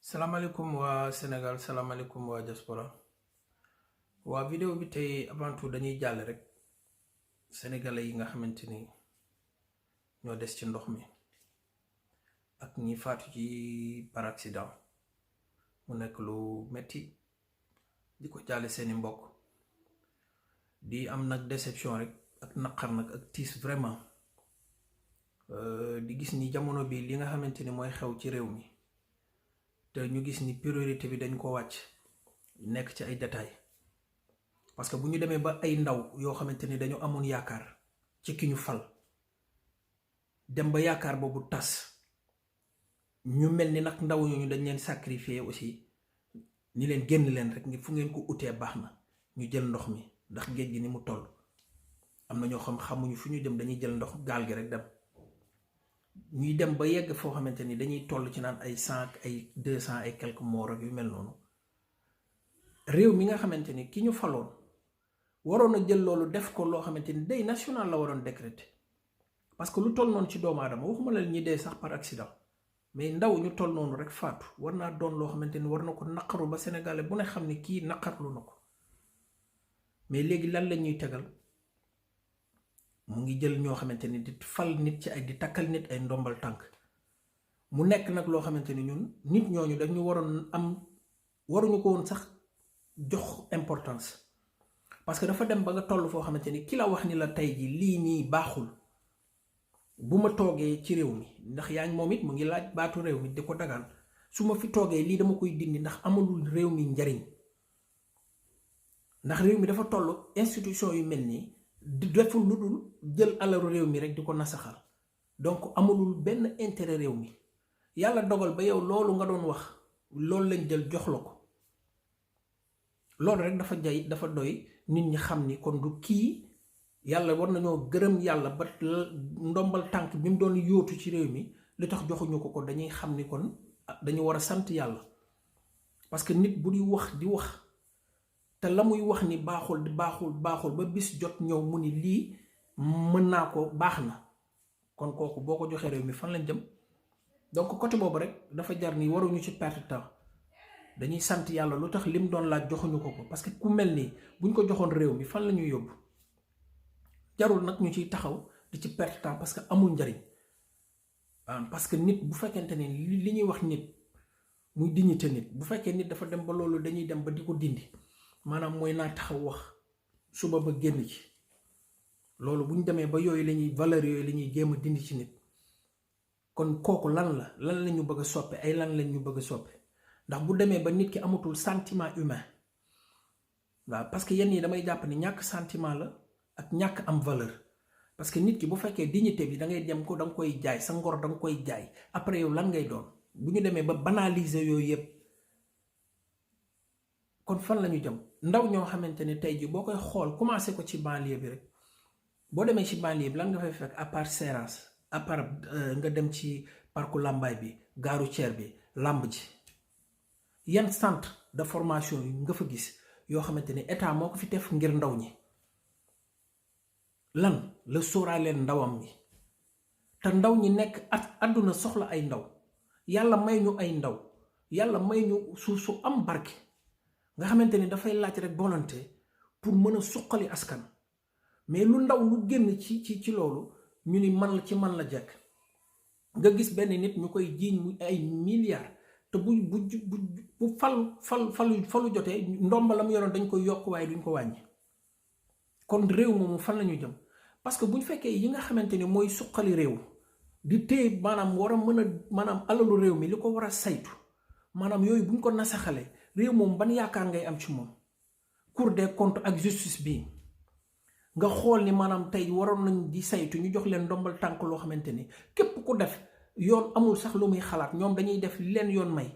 salaamaaleykum waa Sénégal salaamaaleykum waa diaspora waa vidéo bi tey avant tout dañuy jàll rek sénégalais yi nga xamante ni ñoo des ci ndox mi ak ñi faatu ci par accident mu nekk lu metti di ko jàlle seeni mbokk di am nag déception rek ak naqar nag ak tiis vraiment di gis ni jamono bi li nga xamante ni mooy xew ci réew mi te ñu gis ni priorité bi dañ ko wàcc nekk ci ay détails parce que bu ñu demee ba ay ndaw yoo xamante ni dañu amoon yaakaar ci ki ñu fal dem ba yaakaar boobu tas ñu mel ni nag ndaw ñooñu dañ leen sacrifier aussi ni leen génn leen rek ngir fu ngeen ko utee baax na ñu jël ndox mi ndax géej gi ni mu toll am na ñoo xamuñu fu ñu dem dañuy jël ndox gaal gi rek dem ñuy dem ba yegg foo xamante ni dañuy toll ci naan ay 100 ay 200 ay quelques morts ak yu mel noonu réew mi nga xamante ni ki ñu faloon waroon a jël loolu def ko loo xamante ni deuil national la waroon décréter parce que lu toll noonu ci doomu aadama waxuma la ñi dee sax par accident mais ndaw ñu toll noonu rek faatu war naa doon loo xamante ni war na ko naqaru ba sénégalais bu ne xam ni kii naqarlu na ko mais léegi lan la ñuy tegal mu ngi jël ñoo xamante ni di fal nit ci ay di takkal nit ay ndombal tànk mu nekk nag loo xamante ni ñun nit ñooñu dañu waroon am waruñu ko woon sax jox importance parce que dafa dem ba nga toll foo xamante ni ki la wax ni la tey ji lii nii baaxul bu ma toogee ci réew mi ndax yaa ngi moom it mu ngi laaj baatu réew mi di ko dagaan su ma fi toogee lii dama koy dindi ndax amalul réew mi njariñ ndax réew mi dafa toll institution yu mel nii di deful lu dul jël alalu réew mi rek di ko nasaxal donc amulul benn intérêt réew mi yàlla dogal ba yow loolu nga doon wax loolu lañ jël jox la ko loolu rek dafa doy nit ñi xam ni kon du kii yàlla war nañoo gërëm yàlla ba ndombal tànk bi mu doon yóotu ci réew mi li tax joxuñu ko dañuy xam ni kon dañu war a sant yàlla parce que nit bu di wax te la muy wax ni baaxul ba bis jot ñëw mu ni lii mën naa ko baax na kon kooku boo ko joxee réew mi fan lañ jëm donc côté boobu rek dafa jar ni waruñu ci perte temps dañuy sant yàlla lu tax lim doon laaj joxuñu ko parce que ku mel nii buñ ko joxoon réew mi fan la ñuy yóbbu jarul nag ñu ciy taxaw di ci perte temps parce que amul njariñ parce que nit bu fekkente ni li ñuy wax nit muy dignité nit bu fekkee nit dafa dem ba loolu dañuy dem ba di ko dindi maanaam mooy naa taxaw wax suba ba génn ci loolu bu ñu demee ba yooyu lañuy valeur yooyu la ñuy jéem a dindi ci nit kon kooku lan la ñu bëgg a soppe ay lan lañ ñu bëgg a soppe ndax bu demee ba nit ki amatul sentiment humain waaw parce que yenn yi damay jàpp ni ñàkk sentiment la ak ñàkk am valeur parce que nit ki bu fekkee dignité bi da ngay dem ko da nga koy jaay sa ngor da nga koy jaay après yow lan ngay doon bu ñu demee ba banaliser yooyu yëpp kon fan la ñu jëm ndaw ñoo xamante ne tey ji boo koy xool commencé ko ci banlieue bi rek boo demee ci banlieue bi lan nga fay fekk à part Seras à part nga dem ci parcu Lambaye bi gaaru Thier bi làmb ji yan centre de formation yi nga fa gis yoo xamante ni état moo ko fi def ngir ndaw ñi lan la sóoraaleen ndawam ñi te ndaw ñi nekk àdduna soxla ay ndaw yàlla may ñu ay ndaw yàlla may ñu suuf su am barke nga xamante ni dafay laaj rek volonté pour mën a suqali askan mais lu ndaw lu génn ci loolu ñu ni man la ci man la jekk nga gis benn nit ñu koy jiiñ mu ay milliards te bu falu jotee ndomba la mu yoroon dañ koy yokk waaye duñ ko wàññi kon réew moomu fan la ñu jëm parce que bu ñu fekkee yi nga xamante ni mooy suqali réew di téye maanaam war a mën a maanaam alalu réew mi li ko war a saytu maanaam yooyu bu ñu ko nasaxalee réew moom ban yaakaar ngay am ci moom Cour des comptes ak justice bi nga xool ni maanaam tey waroon nañ di saytu ñu jox leen ndombal tànk loo xamante ni képp ku def yoon amul sax lu muy xalaat ñoom dañuy def leen yoon may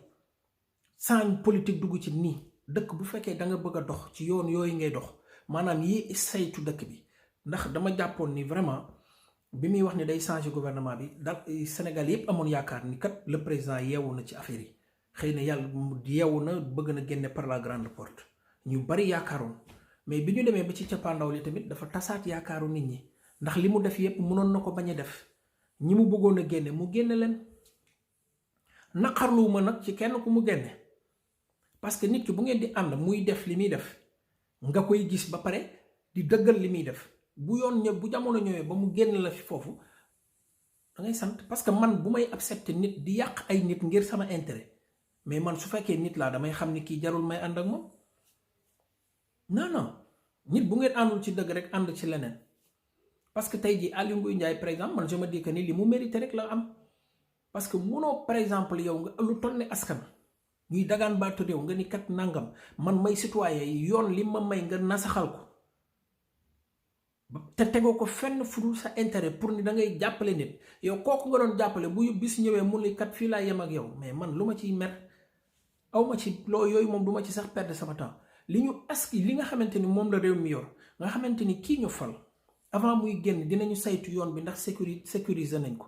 sans politique dugg ci nii dëkk bu fekkee da nga bëgg a dox ci yoon yooyu ngay dox maanaam yi saytu dëkk bi ndax dama jàppoon ni vraiment bi muy wax ni day changer gouvernement bi da Sénégal yépp amoon yaakaar ni kat le président yeewu na ci affaire yi xëy na yàlla yeewu na bëgg na génne par la grande porte ñu bari yaakaaroon mais bi ñu demee ba ci cappaandaw li tamit dafa tasaat yaakaaru nit ñi ndax li mu def yépp mënoon na ko bañ a def ñi mu bëggoon a génne mu génne leen naqarluwuma nag ci kenn ku mu génne parce que nit ki bu ngeen di ànd muy def li muy def nga koy gis ba pare di dëggal li muy def bu yoon ñëw bu jamono ñëwee ba mu génn la fi foofu da ngay sant parce que man bu may accepter nit di yàq ay nit ngir sama intérêt mais man su fekkee nit laa damay xam ni kii jarul may ànd ak moom non nit bu ngeen àndul ci dëgg rek ànd ci leneen parce que tey jii Aly Ngouille Ndiaye par exemple man je me dis que ni li mu mérité rek la am parce que munoo par exemple yow nga lu toll ne askan ñuy dagaan baatu réew nga ni kat nangam man may citoyen yi yoon li ma may nga nasaxal ko te tegoo ko fenn fudul sa intérêt pour ni da ngay jàppale nit yow kooku nga doon jàppale bu bis ñëwee mu ni kat fii laa yem ak yow mais man lu ma ciy mer aw ma ci loo yooyu moom du ma ci sax perdre sama temps li ñu aski li nga xamante ni moom la réew mi yor nga xamante ni kii ñu fal avant muy génn dinañu saytu yoon bi ndax sécuriser nañ ko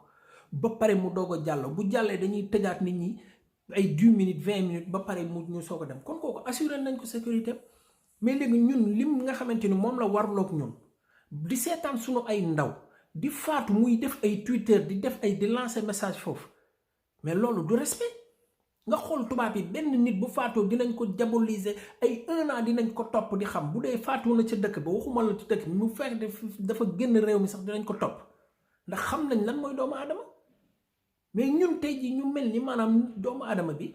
ba pare mu doog a jàll bu jàllee dañuy tëjaat nit ñi ay 10 minutes 20 minutes ba pare mu ñu soog a dem kon kooku assuré nañ ko sécurité mais léegi ñun lim nga xamante ni moom la warloog ñun di seetaan suñu ay ndaw di faatu muy def ay Twitter di def ay di lancer message foofu mais loolu du respect nga xool tubaab yi benn nit bu faatoo dinañ ko diaboliser ay 1 an dinañ ko topp di xam bu dee faatu na ca dëkk ba waxuma la ci dëkk bi mu fekk dafa génn réew mi sax dinañ ko topp ndax xam nañ lan mooy doomu aadama mais ñun tey ji ñu mel ni maanaam doomu aadama bi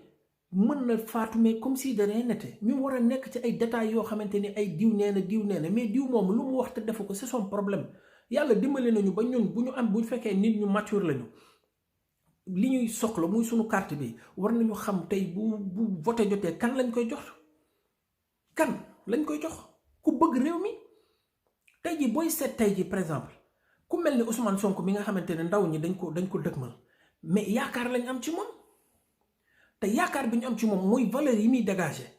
mën na faatu mais comme si de rien n'était ñu war a nekk ci ay détails yoo xamante ni ay diw nee na mais diw moom lu mu wax te defu ko c'est son problème yàlla dimbali nañu ba ñun bu ñu am bu fekkee nit ñu mature lañu li ñuy soxla muy sunu carte bi war nañu xam tey bu voté jotee kan lañ koy jox kan lañ koy jox ku bëgg réew mi tey ji booy seet tey ji par exemple ku mel ni Ousmane Sonko mi nga xamante ne ndaw ñi dañ ko dëgmal mais yaakaar lañ am ci moom te yaakaar bi ñu am ci moom mooy valeur yi muy dégager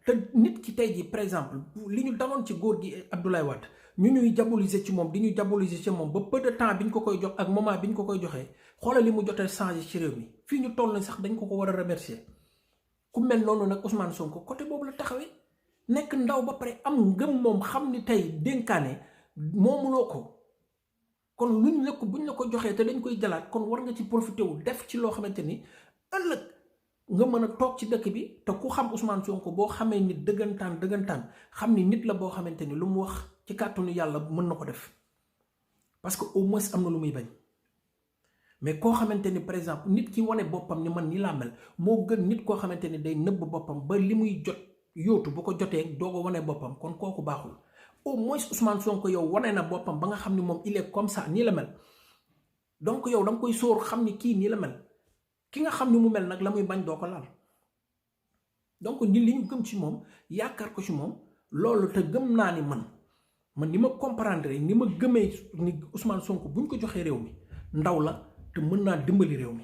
te nit ki tey ji par exemple li ñu daloon ci góor gi Abdoulaye Wade ñu ñuy diaboliser ci moom di ñu diaboliser ci moom ba peu de temps bi ñu ko koy jox ak moment bi ñu ko koy joxee xoolal li mu jotee changé ci réew mi fii ñu toll na sax dañ ko war a remercier ku mel noonu nag Ousmane Sonko côté boobu la taxawee nekk ndaw ba pare am ngëm moom xam ni tey dénkaane moomuloo ko kon luñ la ko buñ la ko joxee te dañ koy jëlaat kon war nga ci profité wu def ci loo xamante ni ëllëg nga mën a toog ci dëkk bi te ku xam Ousmane Sonko boo xamee nit dëggantaan xam ni nit la boo xamante ni lu mu wax ci kàttanu yàlla mën na ko def parce que au moins am na lu muy bañ mais koo xamante ni par exemple nit ki wane boppam ni man nii laa mel moo gën nit koo xamante ni day nëbb boppam ba li muy jot yóotu bu ko jotee doo ko wane boppam kon kooku baaxul au moins Ousmane Sonko yow wane na boppam ba nga xam ni moom il est comme ça nii la mel donc yow da nga koy sóor xam ni kii nii la mel ki nga xam ni mu mel nag la muy bañ doo ko laal donc ni li ñu gëm ci moom yaakaar ko ci moom loolu te gëm naa ni man ni ma comprendre ni ma gëmee ni Ousmane Sonko buñ ko joxee réew mi ndaw la te mën naa dimbali réew mi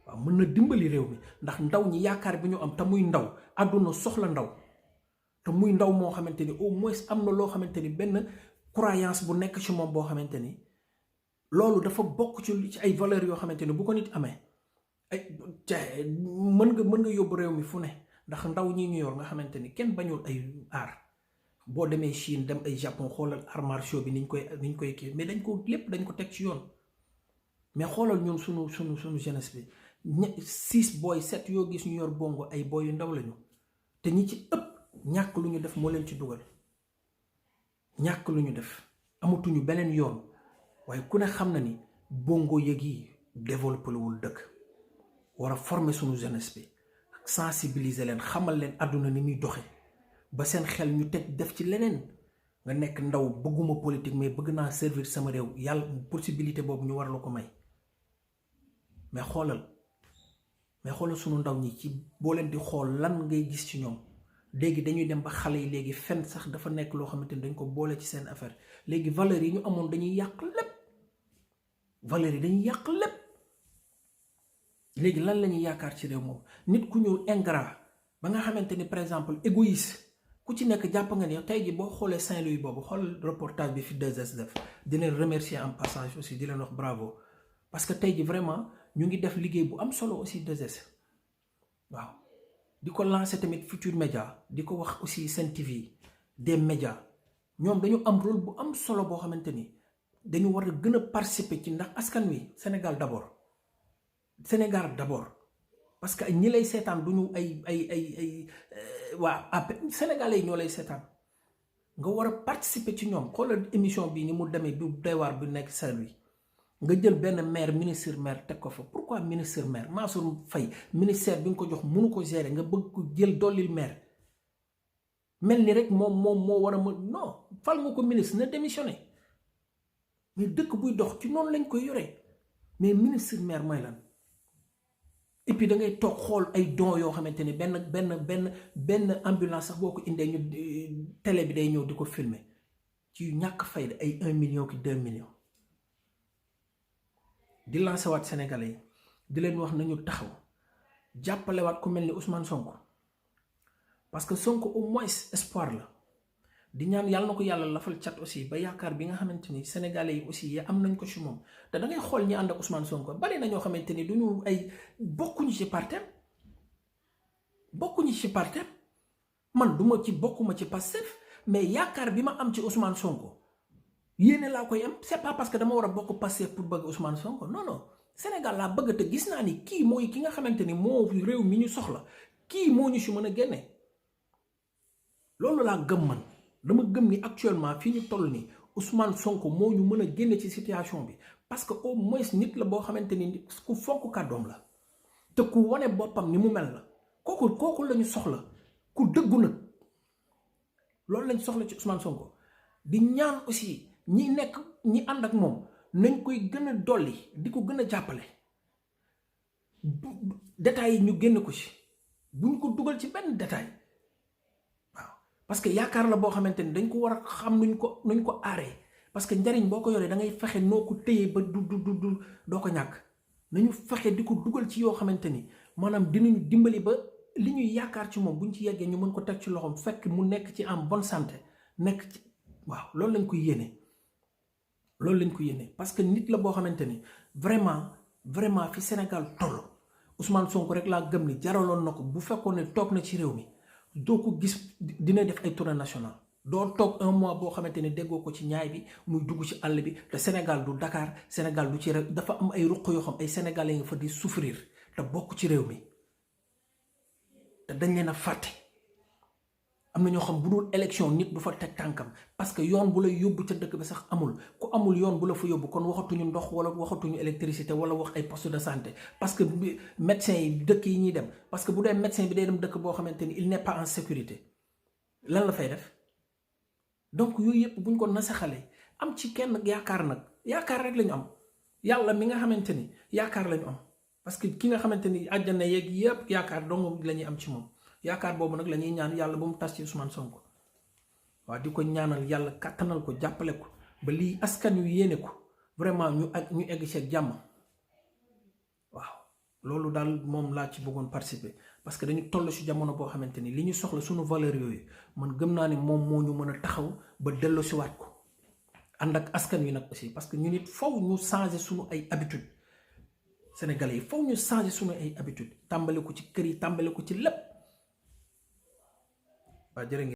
waaw mën na dimbali réew mi ndax ndaw ñi yaakaar bi ñu am te muy ndaw àdduna soxla ndaw te muy ndaw moo xamante ni au moins am na loo xamante ni benn croyance bu nekk ci moom boo xamante ni loolu dafa bokk ci ay valeurs yoo xamante ni bu ko nit amee ay mën nga yóbbu réew mi fu ne ndax ndaw ñi ñu yor nga xamante ni kenn bañul ay aar boo demee Chine dem ay Japon xoolal arts martiaux bi niñ koy kii mais dañ ko teg ci yoon mais xoolal ñun sunu jeunesse bi 6 booy 7 yoo gis ñu yor bongo ay booy yu ndaw lañu te ñi ci ëpp ñàkk lu ñu def moo leen ci dugal ñàkk lu ñu def amatuñu beneen yoon waaye ku ne xam na ni bongo yëg yi développé wul dëkk war a former sunu jeunesse bi sensibiliser leen xamal leen àdduna ni muy doxe ba seen xel ñu teg def ci leneen nga nekk ndaw bëgguma politique mais bëgg naa servir sama réew yàlla possibilité boobu ñu war la ko may mais xoolal sunu ndaw ñi ci boo leen di xool lan ngay gis ci ñoom léegi dañuy dem ba xale yi léegi fen sax dafa nekk loo xamante ni dañ ko boole ci seen affaire léegi valeurs yi ñu amoon dañuy yàq lépp léegi lan la ñuy yaakaar ci réew moom nit ku ñëw ingrat ba nga xamante ni par exemple égoïste ku ci nekk jàpp nga ni tey ji boo xoolee Saint-Louis boobu xool reportage bi fi 2S def di leen remercier en passage aussi di leen wax bravo parce que tey ji vraiment ñu ngi def liggéey bu am solo aussi 2S waaw di ko lancer tamit Futur Média di ko wax aussi Sen TV des médias ñoom dañu am rôle bu am solo boo xamante ni dañu war a gën a participer ci ndax askan wi Sénégal d'abord parce que ñi lay seetaan du ñu ay waa sénégalais yi ñoo lay seetaan nga war a participer ci ñoom. xoolal émission bi ni mu demee du doy waar bi nekk Saint-Louis nga jël benn ministre maire teg ko fa. pourquoi ministre maire Mansour Faye ministère bi nga ko jox mënu ko gérer nga bëgg ko jël dollil maire mel ni rek moom moo war a mën. non fal nga ko ministre na démissionné. mais dëkk buy dox ci noonu lañ koy yoree. mais ministre maire mooy lan. et puis da ngay toog xool ay dons yoo xamante ni benn ambulance sax boo ko indee ñu télé bi day ñëw di ko filmer ci ñàkk fayda ay 1 million ki 2 millions. di lancer waat Sénégalais yi di leen wax nañu taxaw jàppale waat ku mel ni Ousmane Sonko parce que Sonko au moins espoir la. di ñaan yàlla na ko yàlla lafal cat aussi ba yaakaar bi nga xamante ni sénégalais yi aussi ya am nañ ko ci moom. te da ngay xool ñi ànd ak Ousmane Sonko bari na ñoo xamante ni duñu ay bokkuñu ci partem man bokkuma ci Pastef mais yaakaar bi ma am ci Ousmane Sonko yéene laa koy am. c'est pas parce que dama war a bokk Pastef pour bëgg Ousmane Sonko non Sénégal laa bëgg te gis naa ni kii mooy ki nga xamante ni moo réew mi ñu soxla kii moo ñu ci mën a génne. loolu laa gëm man. dama gëm ni actuellement fii ñu toll nii Ousmane Sonko moo ñu mën a génne ci situation bi parce que au moins nit la boo xamante ni ku fonk kàddoom la te ku wane boppam ni mu mel la kooku la ñu soxla ku dëggu nag loolu lañ soxla ci Ousmane Sonko. di ñaan aussi ñi ànd ak moom nañ koy gën a dolli di ko gën a jàppale détails yi ñu génn ko ci buñ ko dugal ci benn détail. parce que yaakaar la boo xamante ni dañ ko war a xam nuñ ko aaree parce que njariñ boo ko yoree da ngay fexe noo ko téye ba du doo ko ñàkk. nañu fexe di ko dugal ci yoo xamante ni maanaam dinañu dimbali ba li ñuy yaakaar ci moom buñ ci yeggee ñu mën ko teg ci loxoom fekk mu nekk ci en bonne santé nekk ci waaw loolu lañ ko yéene parce que nit la boo xamante ni vraiment fi Sénégal toll Ousmane Sonko rek laa gëm ni jaraloon na ko bu fekkoon ne toog na ci réew mi. doo ko gis dina def ay tournée nationale doo toog 1 mois boo xamante ne déggoo ko ci ñaay bi muy dugg ci àll bi te Sénégal du Dakar Sénégal du ci rek dafa am ay ruq yoo xam ay sénégalais nga fa di souffrir te bokk ci réew mi te dañ leen a fàtte. am na ñoo xam bu dul élection nit du fa teg tànkam parce que yoon bu lay yóbbu ca dëkk bi sax amul ku amul yoon bu la fa yóbbu kon waxatuñu ndox wala waxatuñu électricité wala wax ay poste de santé parce que médecin yi dëkk yi ñuy dem parce que bu dee médecin bi day dem dëkk boo xamante ni il n'est pas en sécurité lan la fay def. donc yooyu yëpp buñ ko nasaxalee am ci kenn yaakaar rek lañu am yàlla mi nga xamante ni yaakaar lañu am parce que ki nga xamante ni àjjana yeeg yëpp yaakaar dong la ñuy am ci moom. yaakaar boobu nag la ñuy ñaan yàlla ba mu tas ci Ousmane Sonko waaw di ko ñaanal yàlla kàttanal ko jàppale ko ba lii askan wi yéene ko vraiment ñu egg ci ak jàmm. waaw loolu daal moom laa ci bëggoon participer parce que dañu toll ci jamono boo xamante ni li ñu soxla suñu valeur yooyu man gëm naa ni moom moo ñu mën a taxaw ba dellu si waat ko ànd ak askan wi nag aussi parce que ñu nit faw ñu changer suñu ay habitude sénégalais yi faw ñu changer suñu ay habitude tàmbale ko ci kër yi tàmbale ko ci lépp. waaw jërë ngeen